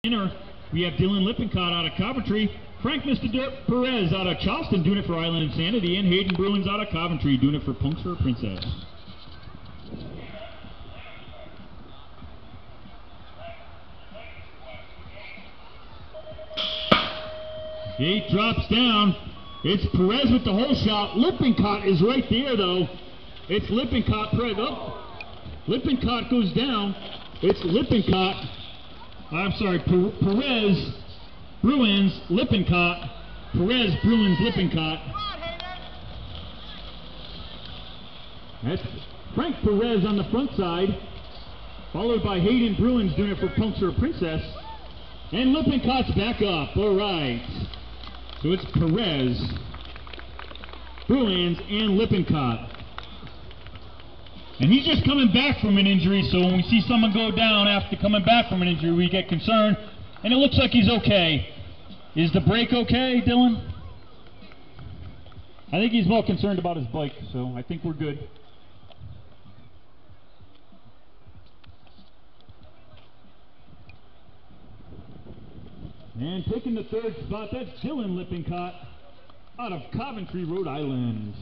We have Dylan Lippincott out of Coventry, Frank Mr. Perez out of Charleston doing it for Island Insanity, and Hayden Bruins out of Coventry doing it for Punks for a Princess. Gate drops down. It's Perez with the hole shot. Lippincott is right there though. It's Lippincott, Perez up. Lippincott goes down. It's Lippincott. I'm sorry, Perez, Bruins, Lippincott. Perez, Bruins, Lippincott. That's Frank Perez on the front side, followed by Hayden Bruins doing it for Punks for a Princess. And Lippincott's back up. All right. So it's Perez, Bruins, and Lippincott. And he's just coming back from an injury, so when we see someone go down after coming back from an injury, we get concerned. And it looks like he's okay. Is the break okay, Dylan? I think he's more concerned about his bike, so I think we're good. And taking the third spot, that's Dylan Lippincott out of Coventry, Rhode Island.